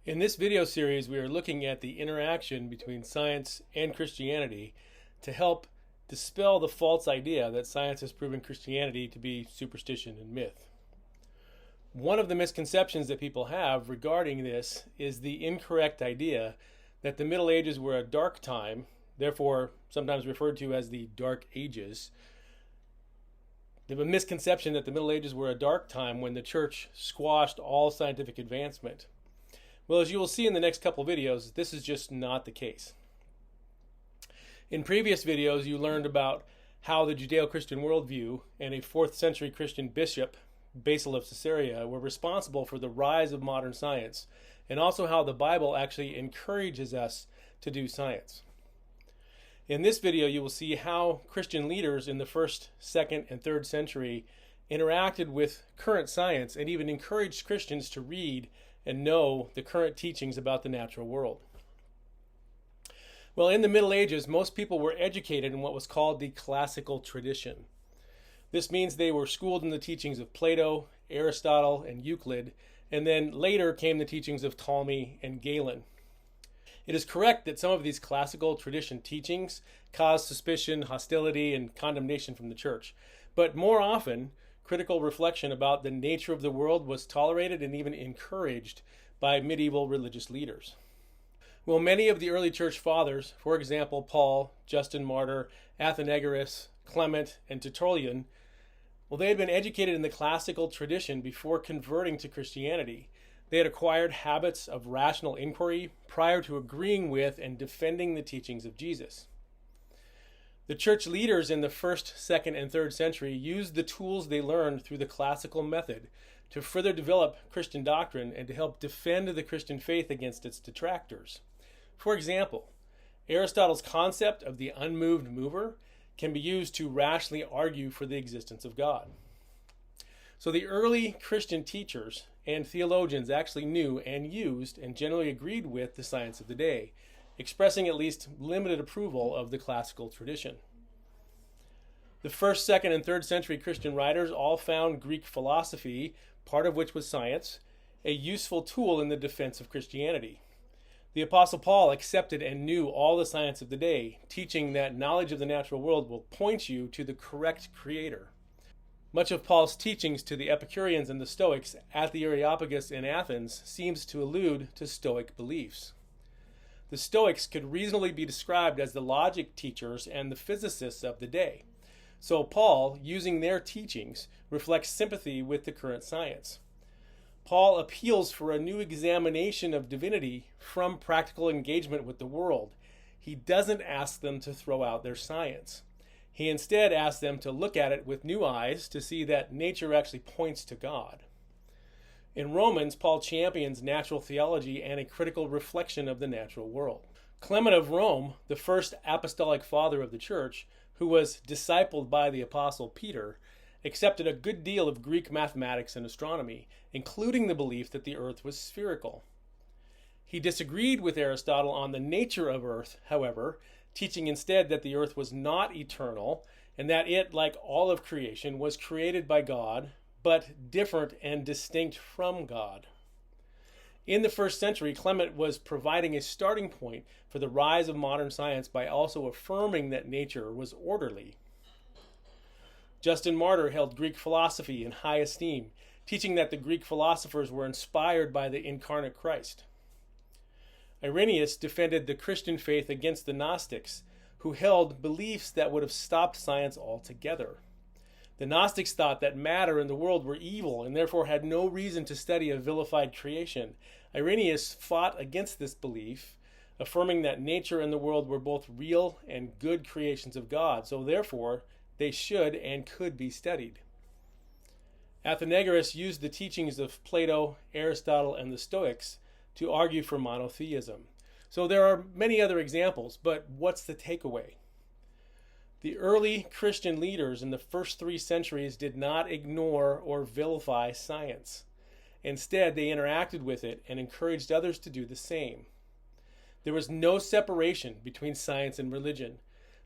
In this video series, we are looking at the interaction between science and Christianity to help dispel the false idea that science has proven Christianity to be superstition and myth. One of the misconceptions that people have regarding this is the incorrect idea that the Middle Ages were a dark time, therefore sometimes referred to as the Dark Ages. They have a misconception that the Middle Ages were a dark time when the church squashed all scientific advancement. Well, as you will see in the next couple videos, this is just not the case. In previous videos, you learned about how the Judeo-Christian worldview and a 4th century Christian bishop, Basil of Caesarea, were responsible for the rise of modern science, and also how the Bible actually encourages us to do science. In this video, you will see how Christian leaders in the 1st, 2nd, and 3rd century interacted with current science and even encouraged Christians to read and know the current teachings about the natural world. Well, in the Middle Ages, most people were educated in what was called the classical tradition. This means they were schooled in the teachings of Plato, Aristotle, and Euclid, and then later came the teachings of Ptolemy and Galen. It is correct that some of these classical tradition teachings caused suspicion, hostility, and condemnation from the church, but more often, critical reflection about the nature of the world was tolerated and even encouraged by medieval religious leaders. Well, many of the early church fathers, for example, Paul, Justin Martyr, Athenagoras, Clement, and Tertullian, well, they had been educated in the classical tradition before converting to Christianity. They had acquired habits of rational inquiry prior to agreeing with and defending the teachings of Jesus. The church leaders in the 1st, 2nd, and 3rd century used the tools they learned through the classical method to further develop Christian doctrine and to help defend the Christian faith against its detractors. For example, Aristotle's concept of the unmoved mover can be used to rationally argue for the existence of God. So the early Christian teachers and theologians actually knew and used and generally agreed with the science of the day, expressing at least limited approval of the classical tradition. The 1st, 2nd, and 3rd century Christian writers all found Greek philosophy, part of which was science, a useful tool in the defense of Christianity. The Apostle Paul accepted and knew all the science of the day, teaching that knowledge of the natural world will point you to the correct creator. Much of Paul's teachings to the Epicureans and the Stoics at the Areopagus in Athens seems to allude to Stoic beliefs. The Stoics could reasonably be described as the logic teachers and the physicists of the day. So Paul, using their teachings, reflects sympathy with the current science. Paul appeals for a new examination of divinity from practical engagement with the world. He doesn't ask them to throw out their science. He instead asks them to look at it with new eyes to see that nature actually points to God. In Romans, Paul champions natural theology and a critical reflection of the natural world. Clement of Rome, the first apostolic father of the church, who was discipled by the apostle Peter, accepted a good deal of Greek mathematics and astronomy, including the belief that the earth was spherical. He disagreed with Aristotle on the nature of earth, however, teaching instead that the earth was not eternal and that it, like all of creation, was created by God, but different and distinct from God. In the 1st century, Clement was providing a starting point for the rise of modern science by also affirming that nature was orderly. Justin Martyr held Greek philosophy in high esteem, teaching that the Greek philosophers were inspired by the incarnate Christ. Irenaeus defended the Christian faith against the Gnostics, who held beliefs that would have stopped science altogether. The Gnostics thought that matter and the world were evil and therefore had no reason to study a vilified creation. Irenaeus fought against this belief, affirming that nature and the world were both real and good creations of God, so therefore they should and could be studied. Athenagoras used the teachings of Plato, Aristotle, and the Stoics to argue for monotheism. So there are many other examples, but what's the takeaway? The early Christian leaders in the first 3 centuries did not ignore or vilify science. Instead, they interacted with it and encouraged others to do the same. There was no separation between science and religion.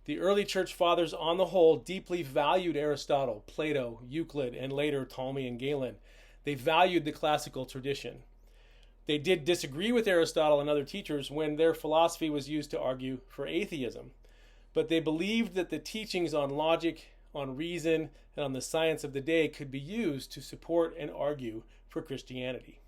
The early church fathers, on the whole, deeply valued Aristotle, Plato, Euclid, and later Ptolemy and Galen. They valued the classical tradition. They did disagree with Aristotle and other teachers when their philosophy was used to argue for atheism, but they believed that the teachings on logic, on reason, and on the science of the day could be used to support and argue for Christianity.